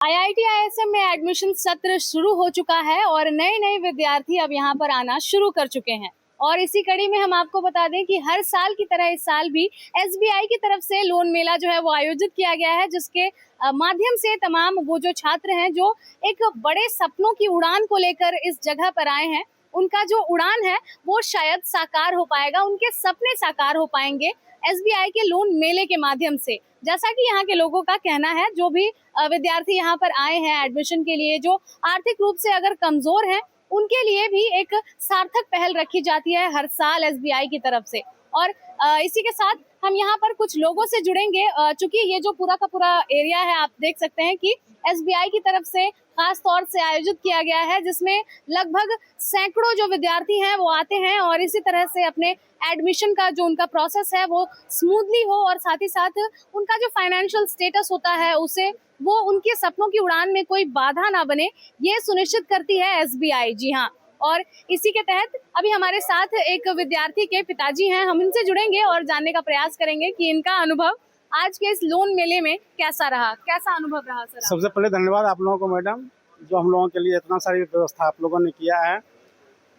IIT ISM में admission सत्र शुरू हो चुका है और नए नए विद्यार्थी अब यहाँ पर आना शुरू कर चुके हैं। और इसी कड़ी में हम आपको बता दें कि हर साल की तरह इस साल भी एसबीआई की तरफ से लोन मेला जो है वो आयोजित किया गया है, जिसके माध्यम से तमाम वो जो छात्र हैं जो एक बड़े सपनों की उड़ान को लेकर इस जगह पर आए हैं, उनका जो उड़ान है वो शायद साकार हो पाएगा, उनके सपने साकार हो पाएंगे एसबीआई के लोन मेले के माध्यम से। जैसा कि यहाँ के लोगों का कहना है, जो भी विद्यार्थी यहाँ पर आए हैं एडमिशन के लिए, जो आर्थिक रूप से अगर कमजोर हैं, उनके लिए भी एक सार्थक पहल रखी जाती है हर साल एसबीआई की तरफ से। और इसी के साथ हम यहाँ पर कुछ लोगों से जुड़ेंगे, चूंकि ये जो पूरा का पूरा एरिया है, आप देख सकते हैं कि एसबीआई की तरफ से खास तौर से आयोजित किया गया है, जिसमें लगभग सैकड़ों जो विद्यार्थी हैं वो आते हैं और इसी तरह से अपने एडमिशन का जो उनका प्रोसेस है वो स्मूथली हो और साथ ही साथ उनका जो फाइनेंशियल स्टेटस होता है उसे वो उनके सपनों की उड़ान में कोई बाधा ना बने, ये सुनिश्चित करती है एसबीआई। जी हाँ, और इसी के तहत अभी हमारे साथ एक विद्यार्थी के पिताजी हैं, हम इनसे जुड़ेंगे और जानने का प्रयास करेंगे कि इनका अनुभव आज के इस लोन मेले में कैसा रहा, कैसा अनुभव रहा सर। सबसे पहले धन्यवाद आप लोगों को मैडम, जो हम लोगों के लिए इतना सारी व्यवस्था आप लोगों ने किया है।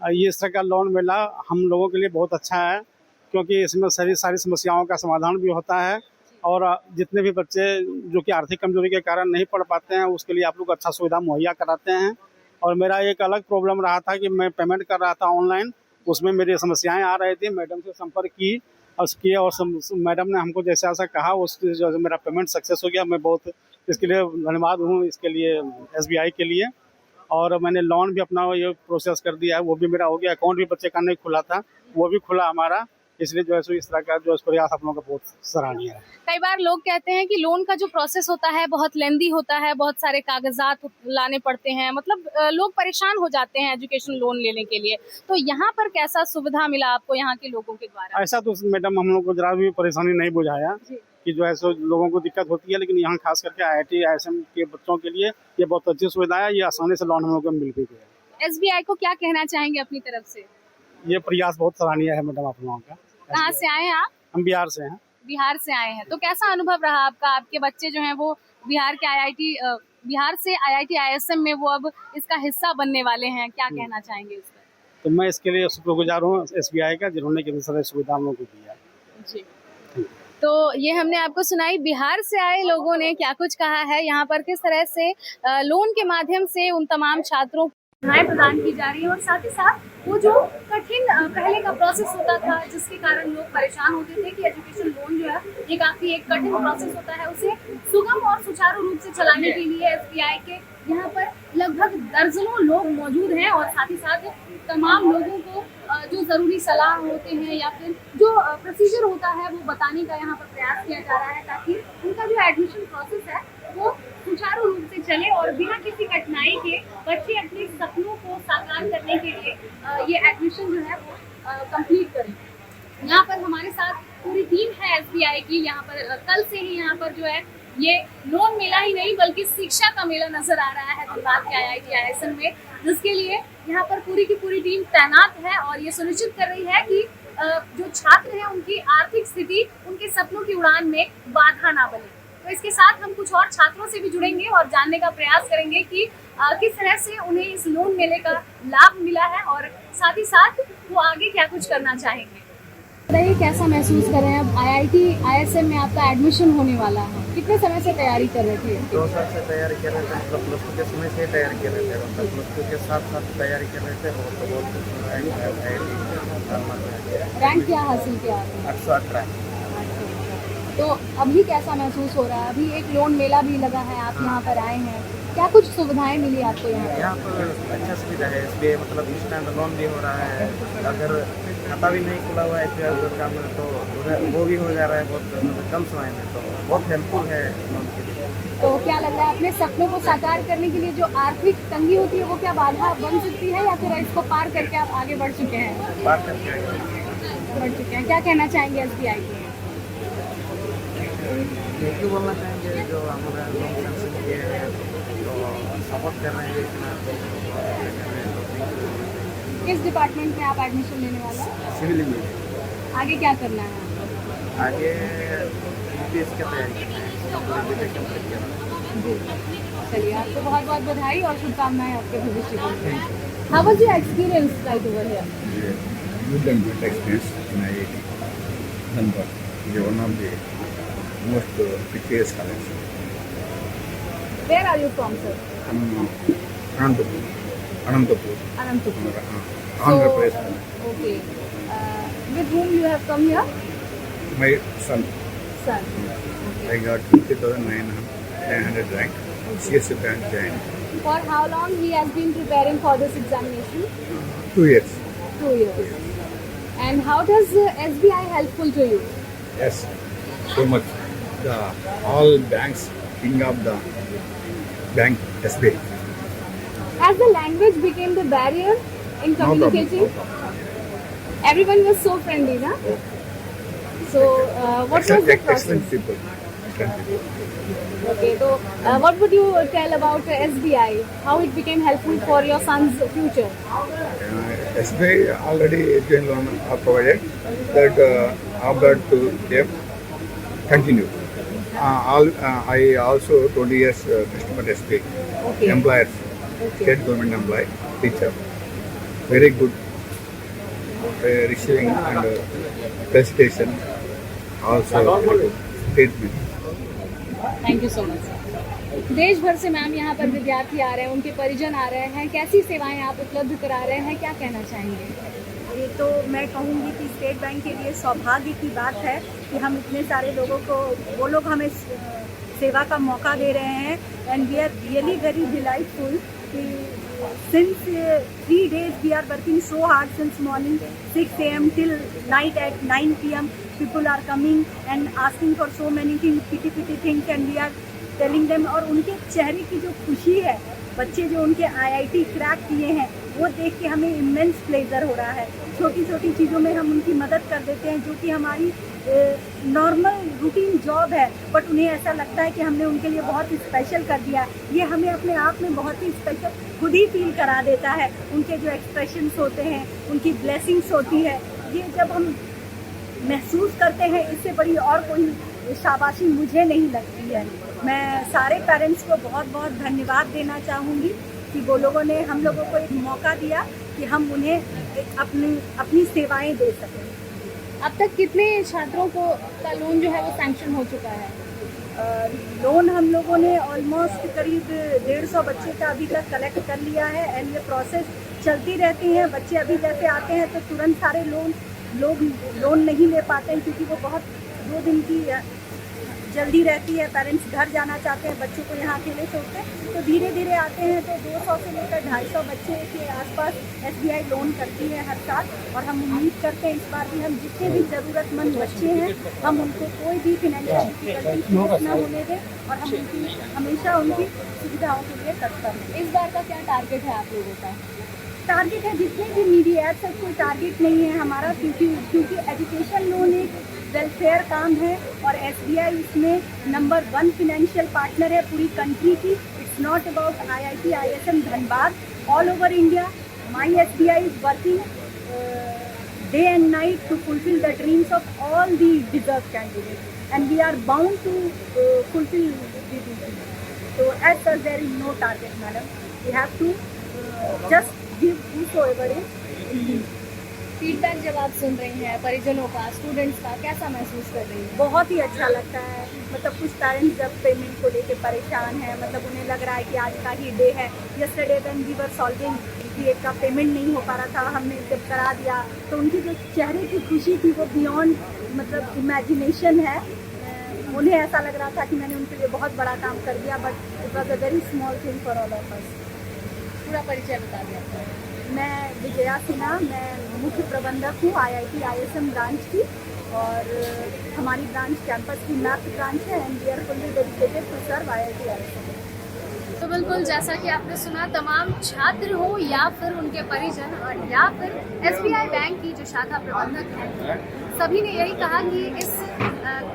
ये इस तरह का लोन मेला हम लोगों के लिए बहुत अच्छा है, क्योंकि इसमें सारी समस्याओं का समाधान भी होता है और जितने भी बच्चे जो कि आर्थिक कमजोरी के कारण नहीं पढ़ पाते हैं उसके लिए आप लोग अच्छा सुविधा मुहैया कराते हैं। और मेरा एक अलग प्रॉब्लम रहा था कि मैं पेमेंट कर रहा था ऑनलाइन, उसमें मेरी समस्याएं आ रही थी। मैडम से संपर्क किए और मैडम ने हमको जैसा ऐसा कहा, उस जो मेरा पेमेंट सक्सेस हो गया। मैं बहुत इसके लिए धन्यवाद हूँ, इसके लिए एसबीआई के लिए। और मैंने लोन भी अपना ये प्रोसेस कर दिया है, वो भी मेरा हो गया। अकाउंट भी बच्चे का नहीं खुला था, वो भी खुला हमारा। इसलिए जो है इस तरह का जो प्रयास आप लोगों का बहुत सराहनीय है। कई बार लोग कहते हैं कि लोन का जो प्रोसेस होता है बहुत लेंदी होता है, बहुत सारे कागजात लाने पड़ते हैं, मतलब लोग परेशान हो जाते हैं एजुकेशन लोन लेने के लिए। तो यहाँ पर कैसा सुविधा मिला आपको यहाँ के लोगों के द्वारा? ऐसा तो मैडम हम लोग को जरा भी परेशानी नहीं बुझाया कि जो है सो लोगों को दिक्कत होती है, लेकिन यहाँ खास करके आईआईटी आईएसएम के बच्चों के लिए ये बहुत अच्छी सुविधा है। ये आसानी से लोन हम लोग को मिल भी गया। एसबीआई को क्या कहना चाहेंगे अपनी तरफ से? ये प्रयास बहुत सराहनीय है मैडम आप लोगों का। कहाँ से आए हैं आप? हम बिहार से हैं। बिहार से आए हैं, तो कैसा अनुभव रहा आपका? आपके बच्चे जो हैं वो बिहार से आईआईटी आईएसएम में वो अब इसका हिस्सा बनने वाले हैं, क्या कहना चाहेंगे इस पर? तो मैं इसके लिए शुक्रगुजार हूँ एसबीआई का, जिन्होंने कितनी सारी सुविधा हम लोग को दी है। जी, तो ये हमने आपको सुनाई बिहार से आए लोगों ने क्या कुछ कहा है, यहाँ पर किस तरह से लोन के माध्यम से उन तमाम छात्रों को सुविधाएं प्रदान की जा रही है और साथ ही साथ वो जो कठिन पहले का प्रोसेस होता था जिसके कारण लोग परेशान होते थे कि एजुकेशन लोन जो है ये काफी एक कठिन प्रोसेस होता है, उसे सुगम और सुचारू रूप से चलाने के लिए एसबीआई के यहाँ पर लगभग दर्जनों लोग मौजूद हैं और साथ ही साथ तमाम लोगों को जो जरूरी सलाह होते हैं या फिर जो प्रोसीजर होता है वो बताने का यहाँ पर प्रयास किया जा रहा है, ताकि उनका जो एडमिशन प्रोसेस है वो सुचारू रूप से चले और बिना किसी कठिनाई के बच्चे अपने सपनों को साकार करने के लिए ये एडमिशन जो है वो कंप्लीट करें। यहाँ पर हमारे साथ पूरी टीम है एसबीआई की। यहाँ पर कल से ही यहाँ पर जो है ये लोन मेला ही नहीं बल्कि शिक्षा का मेला नजर आ रहा है धनबाद के आईआईटी आईएसएम में, जिसके लिए यहाँ पर पूरी की पूरी टीम तैनात है और ये सुनिश्चित कर रही है कि जो छात्र हैं उनकी आर्थिक स्थिति उनके सपनों की उड़ान में बाधा ना बने। तो इसके साथ हम कुछ और छात्रों से भी जुड़ेंगे और जानने का प्रयास करेंगे कि किस तरह से उन्हें इस लोन मेले का लाभ मिला है और साथ ही साथ वो आगे क्या कुछ करना चाहेंगे। बताइए, कैसा महसूस कर रहे हैं? अब आईआईटी आईएसएम में आपका एडमिशन होने वाला है, कितने समय से तैयारी कर रहे थे? 2 साल से तैयारी कर रहे थे, मतलब प्लस टू के समय से तैयारी कर रहे थे, मतलब प्लस टू के साथ तैयारी कर रहे थे। बहुत रैंक क्या हासिल किया आपने? 818। तो अभी कैसा महसूस हो रहा है? अभी एक लोन मेला भी लगा है, आप यहाँ पर आए हैं, क्या कुछ सुविधाएं मिली आपको यहाँ पर? अच्छा सुविधा है इसलिए, मतलब इंस्टेंट लोन भी हो रहा है। अगर खाता भी नहीं खुला हुआ है काम में तो वो भी हो जा रहा है बहुत कम समय में, तो बहुत हेल्पफुल है लोन के लिए। तो क्या लग रहा है अपने सपनों को साकार करने के लिए जो आर्थिक तंगी होती है वो क्या बाधा बन सकती है या फिर इसको पार करके आप आगे बढ़ चुके हैं? पार करके बढ़ चुके हैं। क्या कहना चाहेंगे एसबीआई को? थैंक यू बोलना चाहेंगे जो हमारा लोन सैंक्शन किए हैं, तो सपोर्ट कर रहे हैं। किस डिपार्टमेंट में आप एडमिशन लेने वाले हैं? Civil engineering. आगे क्या करना है? आगे यूपीएससी की तैयारी करना है। जी। चलिए, आपको बहुत बहुत बधाई और शुभकामनाएं आपके भविष्य के लिए। How was your experience right over here? Good and good experience in IIT. Dhanbad is one of the most prestigious colleges. Where are you from, sir? Anantapur. Anantapur. Andhra Pradesh. Okay. With whom you have come here? My son, Son. I got 50,900 rank. CSC branch joined. For how long he has been preparing for this examination? 2 years. 2 years. And how does SBI helpful to you? Yes, so much. All banks, king of the bank, SBI. As the language became the barrier in No problem. communicating, everyone was so friendly, na? So, what was the process? Excellent people. Excellent people. Okay, so what would you tell about SBI? How it became helpful for your son's future? SBI already education loan are provided that after to them continue. I also 20 years customer SBI. Okay. Employers, Okay. state government employee, teacher, very good receiving and presentation, also treatment. Thank you so much. देश भर से ma'am यहाँ पर विद्यार्थी आ रहे हैं, उनके परिजन आ रहे हैं, कैसी सेवाएं आप उपलब्ध करा रहे हैं, क्या कहना चाहेंगे? ये तो मैं कहूँगी कि स्टेट बैंक के लिए सौभाग्य की बात है कि हम इतने सारे लोगों को, वो लोग हमें सेवा का मौका दे रहे हैं। And we are really very delightful कि since 3 days we are working so hard since morning 6 AM till night at 9 PM. People are coming and asking for so many things, pity things, and we are telling them. और उनके चेहरे की जो खुशी है, बच्चे जो उनके IIT क्रैक किए हैं, वो देख के हमें इमेंस प्लेजर हो रहा है। छोटी छोटी चीज़ों में हम उनकी मदद कर देते हैं जो कि हमारी नॉर्मल रूटीन जॉब है, बट उन्हें ऐसा लगता है कि हमने उनके लिए बहुत स्पेशल कर दिया। ये हमें अपने आप में बहुत ही स्पेशल खुद ही फील करा देता है। उनके जो एक्सप्रेशंस होते हैं, उनकी ब्लेसिंग्स होती है, ये जब हम महसूस करते हैं, इससे बड़ी और कोई शाबाशी मुझे नहीं लगती है। मैं सारे पेरेंट्स को बहुत बहुत धन्यवाद देना चाहूँगी कि वो लोगों ने हम लोगों को एक मौका दिया कि हम उन्हें अपनी सेवाएं दे सकें। अब तक कितने छात्रों को का लोन जो है वो सैंक्शन हो चुका है? लोन हम लोगों ने ऑलमोस्ट करीब 150 बच्चे का अभी तक कलेक्ट कर लिया है। एंड ये प्रोसेस चलती रहती है। बच्चे अभी जैसे आते हैं तो तुरंत सारे लोग लोन नहीं ले पाते हैं क्योंकि वो बहुत 2 दिन की जल्दी रहती है। पेरेंट्स घर जाना चाहते हैं, बच्चों को यहाँ अकेले छोड़ते हैं, तो धीरे धीरे आते हैं। तो 200 से लेकर 250 बच्चे के आसपास SBI लोन करती है हर साल। और हम उम्मीद करते हैं इस बार भी हम जितने भी ज़रूरतमंद बच्चे हैं, हम उनको कोई भी फिनेंशियल डिफिकल्टी न होने दें और हम उनकी हमेशा उनकी सुविधाओं के लिए तत्पर हैं। इस बार का क्या टारगेट है आप लोगों का? टारगेट है जितने भी नीडी ऐप से कोई टारगेट नहीं है हमारा, क्योंकि एजुकेशन लोन एक वेलफेयर काम है और SBI इसमें नंबर 1 फिनेंशियल पार्टनर है पूरी कंट्री की। It's not about IIT ISM Dhanbad, all over India my SBI is working day and night to fulfill the dreams of all the deserved candidates, and we are bound to fulfill the dreams. So as such there is no target, madam. We have to just give whosoever is in need. Feedback जब आप सुन रही हैं परिजनों का, students का, कैसा महसूस कर रही हैं? बहुत ही अच्छा लगता है। मतलब कुछ पेरेंट्स जब पेमेंट को लेके परेशान हैं, मतलब उन्हें लग रहा है कि आज का ही डे है। Yesterday when we were solving कि एक का पेमेंट नहीं हो पा रहा था, हमने जब करा दिया तो उनकी जो चेहरे की खुशी थी वो बियॉन्ड मतलब इमेजिनेशन है। उन्हें ऐसा लग रहा था कि मैंने उनके लिए बहुत बड़ा काम कर दिया, but it was a very small thing for all of us. पूरा परिचय बता दिया। मैं विजया सिन्हा, मैं मुख्य प्रबंधक हूँ IIT ISM ब्रांच की, और हमारी ब्रांच कैंपस की मैप ब्रांच है and we are fully dedicated to serve IIT ISM। तो बिल्कुल जैसा कि आपने सुना, तमाम छात्र हो या फिर उनके परिजन और या फिर SBI बैंक की जो शाखा प्रबंधक हैं, सभी ने यही कहा कि इस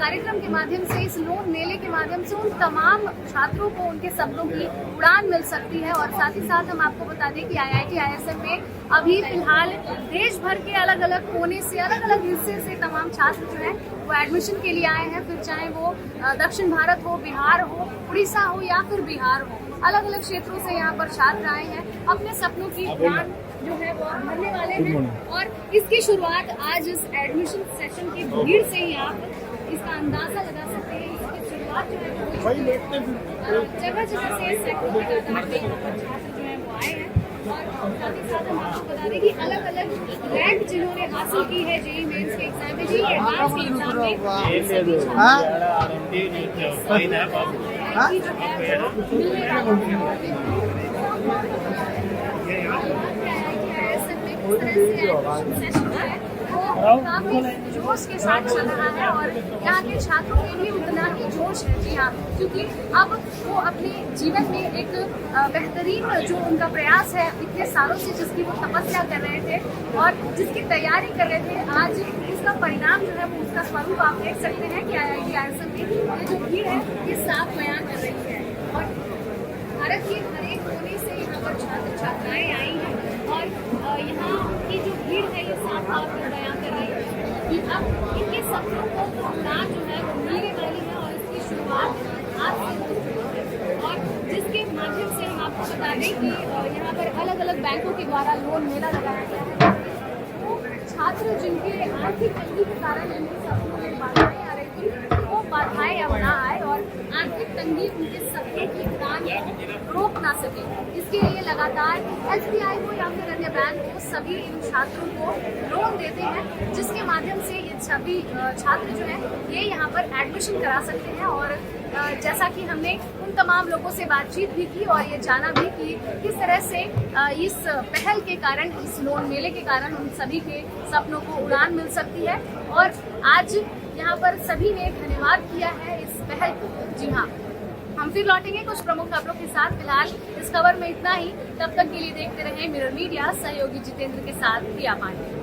कार्यक्रम के माध्यम से, इस लोन मेले के माध्यम से उन तमाम छात्रों को उनके सपनों की उड़ान मिल सकती है। और साथ ही साथ हम आपको बता दें कि IIT ISM में अभी फिलहाल देश भर के अलग अलग कोने से, अलग अलग हिस्से से तमाम छात्र जो हैं वो एडमिशन के लिए आए हैं। फिर चाहे वो दक्षिण भारत हो, बिहार हो, उड़ीसा हो या फिर बिहार हो, अलग अलग क्षेत्रों से यहाँ पर छात्र आए हैं, अपने सपनों की उड़ान जो है वो भरने वाले हैं। और इसकी शुरुआत आज इस एडमिशन सेशन की भीड़ से ही आप इसका अंदाजा लगा सकते हैं। इसकी शुरुआत जो है वो जगह जगह से सैकड़ों की तादाद में यहाँ पर छात्र जो है वो आए हैं। और साथ ही साथ हम आपको बता दें कि अलग अलग रैंक जिन्होंने हासिल की है जेईई मेंस के एग्जाम में, जेईई एडवांस के एग्जाम में, सभी जो है वो मिलने वाला है। काफी जोश के साथ चल रहा है और यहाँ के छात्रों के लिए उतना ही जोश है। जी हाँ, क्योंकि अब वो अपने जीवन में एक बेहतरीन जो उनका प्रयास है, इतने सालों से जिसकी वो तपस्या कर रहे थे और जिसकी तैयारी कर रहे थे, आज उसका परिणाम जो है वो उसका स्वरूप आप देख सकते हैं कि IIT IISM में ये जो भीड़ है ये साफ बयान कर रही है। और भारत के हर एक कोने से यहाँ पर छात्र छात्राएं आई हैं और यहाँ की जो भीड़ है ये साफ तौर पर बयान कर रही है कि अब इनके सपनों को उड़ान जो है वो मिलने वाली है और इसकी शुरुआत आज से हो चुकी है। और जिसके माध्यम से हम आपको बता दें कि यहाँ पर अलग अलग बैंकों के द्वारा लोन मेला लगाया गया है। तो छात्र जिनके आर्थिक तंगी के कारण इनके सपनों में बाधाएं आ रही थी, वो बाधाएं अब ना आए और आर्थिक तंगी उनके सपने की उड़ान रोक ना सके। इसके लिए लगातार SBI को या फिर अन्य बैंक को सभी इन छात्रों को लोन देते हैं, जिसके माध्यम से ये सभी छात्र जो हैं ये यहाँ पर एडमिशन करा सकते हैं। और जैसा कि हमने उन तमाम लोगों से बातचीत भी की और ये जाना भी कि किस तरह से इस पहल के कारण, इस लोन मेले के कारण उन सभी के सपनों को उड़ान मिल सकती है। और आज यहाँ पर सभी ने धन्यवाद किया है इस पहल को। जी हाँ, हम फिर लौटेंगे कुछ प्रमुख खबरों के साथ। फिलहाल इस खबर में इतना ही। तब तक के लिए देखते रहें मिरर मीडिया, सहयोगी जितेंद्र के साथ प्रिया पांडे।